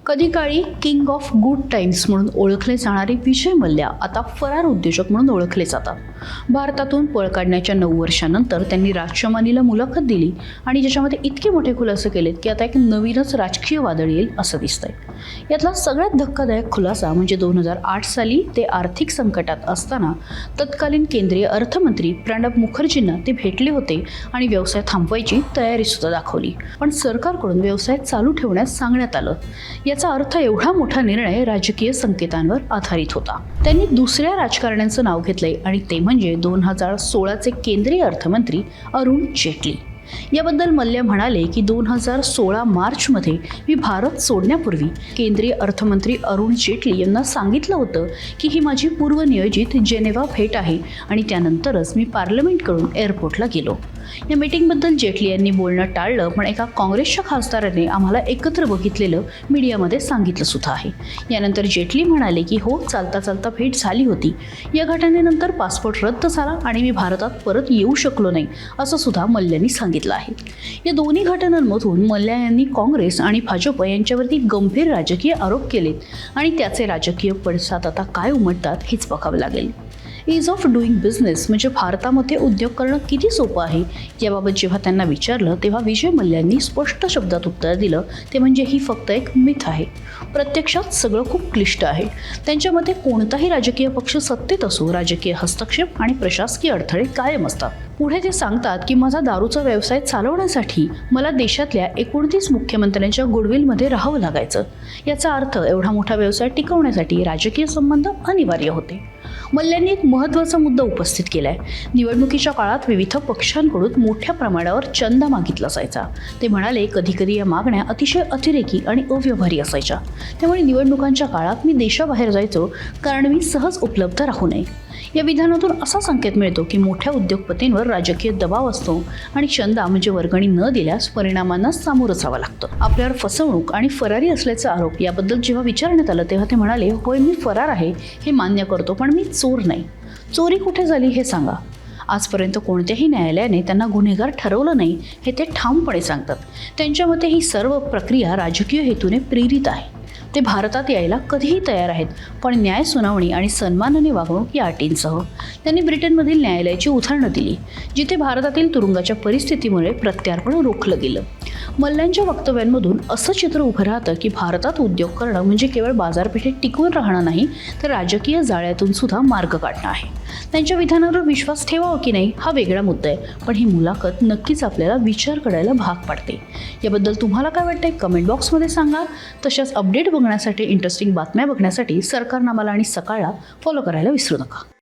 कधी काळी king of good times म्हणून ओळखले जाणारे विजय मल्ल्या आता फरार उद्योजक म्हणून ओळखले जातात. भारतातून पळ काढण्याच्या 9 वर्षांनंतर त्यांनी राजचमानीला मुलाखत दिली आणि ज्याच्यामध्ये इतके मोठे खुलासे केलेत की आता एक नवीनच राजकीय वादळ येईल असं दिसतंय. यातला सगळ्यात धक्कादायक खुलासा म्हणजे 2008 साली ते आर्थिक संकटात असताना तत्कालीन केंद्रीय अर्थमंत्री प्रणब मुखर्जींना ते भेटले होते आणि व्यवसाय थांबवायची तयारी सुद्धा दाखवली. पण सरकारकडून व्यवसाय चालू ठेवण्यास सांगण्यात आलं. याचा अर्थ एवढा मोठा निर्णय राजकीय संकेतांवर आधारित होता. त्यांनी दुसऱ्या राजकारण्यांचं नाव घेतलंय आणि ते म्हणजे 2016चे केंद्रीय अर्थमंत्री अरुण जेटली. याबद्दल मल्ल्या म्हणाले की 2016 मार्चमध्ये मी भारत सोडण्यापूर्वी केंद्रीय अर्थमंत्री अरुण जेटली यांना सांगितलं होतं की ही माझी पूर्वनियोजित जेनेवा भेट आहे आणि त्यानंतरच मी पार्लमेंटकडून एअरपोर्टला गेलो. या मीटिंगबद्दल जेटली यांनी बोलणं टाळलं, पण एका काँग्रेसच्या खासदाराने आम्हाला एकत्र बघितलेलं मीडियामध्ये सांगितलं सुद्धा आहे. यानंतर जेटली म्हणाले की हो, चालता चालता भेट झाली होती. या घटनेनंतर पासपोर्ट रद्द झाला आणि मी भारतात परत येऊ शकलो नाही असं सुद्धा मल्ल्यांनी सांगितलं आहे. या दोन्ही घटनांमधून मल्ल्या यांनी काँग्रेस आणि भाजप यांच्यावरती गंभीर राजकीय आरोप केलेत आणि त्याचे राजकीय पडसाद आता काय उमटतात हेच बघावं लागेल. ईज ऑफ डुईंग बिझनेस म्हणजे भारतामध्ये उद्योग करणं किती सोपं आहे याबाबत जेव्हा त्यांना विचारलं तेव्हा विजय मल्ल्यांनी स्पष्ट शब्दात उत्तर दिलं, ते म्हणजे ही फक्त एक मिथ आहे. प्रत्यक्षात सगळं खूप क्लिष्ट आहे. त्यांच्या मते कोणताही राजकीय पक्ष सत्तेत असो, राजकीय हस्तक्षेप आणि प्रशासकीय अडथळे कायम असतात. पुढे ते सांगतात की माझा दारूचा व्यवसाय चालवण्यासाठी मला देशातल्या 29 मुख्यमंत्र्यांच्या गुडविलमध्ये राहावं लागायचं. याचा अर्थ एवढा मोठा व्यवसाय टिकवण्यासाठी राजकीय संबंध अनिवार्य होते. मल्ल्यांनी एक महत्त्वाचा मुद्दा उपस्थित केलाय. निवडणुकीच्या काळात विविध पक्षांकडून मोठ्या प्रमाणावर चंदा मागितला जायचा. ते म्हणाले कधी कधी या मागण्या अतिशय अतिरेकी आणि अव्यवहारी असायच्या. त्यामुळे निवडणुकांच्या काळात मी देशाबाहेर जायचो कारण मी सहज उपलब्ध राहू नये. या विधानातून असा संकेत मिळतो की मोठ्या उद्योगपतींवर राजकीय दबाव असतो आणि चंदा म्हणजे वर्गणी न दिल्यास परिणामांना सामोरं जावं लागतं. आपल्यावर फसवणूक आणि फरारी असल्याचा आरोप याबद्दल जेव्हा विचारण्यात आलं तेव्हा ते म्हणाले होय, मी फरार आहे हे मान्य करतो, पण मी चोर नाही. चोरी कुठे झाली हे सांगा. आजपर्यंत कोणत्याही न्यायालयाने त्यांना गुन्हेगार ठरवलं नाही हे ते ठामपणे सांगतात. त्यांच्या मते ही सर्व प्रक्रिया राजकीय हेतूने प्रेरित आहे. ते भारतात यायला कधीही तयार आहेत, पण न्याय सुनावणी आणि सन्मानाने वागणूक या अटींसह. त्यांनी ब्रिटनमधील न्यायालयाची उदाहरणं दिली जिथे भारतातील तुरुंगाच्या परिस्थितीमुळे प्रत्यार्पण रोखलं गेलं. मल्ल्यांच्या वक्तव्यांमधून असं चित्र उभं राहतं की भारतात उद्योग करणं म्हणजे केवळ बाजारपेठेत टिकून राहणं नाही, तर राजकीय जाळ्यातून सुद्धा मार्ग काढणं आहे. त्यांच्या विधानावर विश्वास ठेवावा की नाही हा वेगळा मुद्दा आहे, पण ही मुलाखत नक्कीच आपल्याला विचार करायला भाग पाडते. याबद्दल तुम्हाला काय वाटतंय कमेंट बॉक्समध्ये सांगा. तशाच अपडेट बघण्यासाठी, इंटरेस्टिंग बातम्या बघण्यासाठी सरकारनामाला आणि सकाळला फॉलो करायला विसरू नका.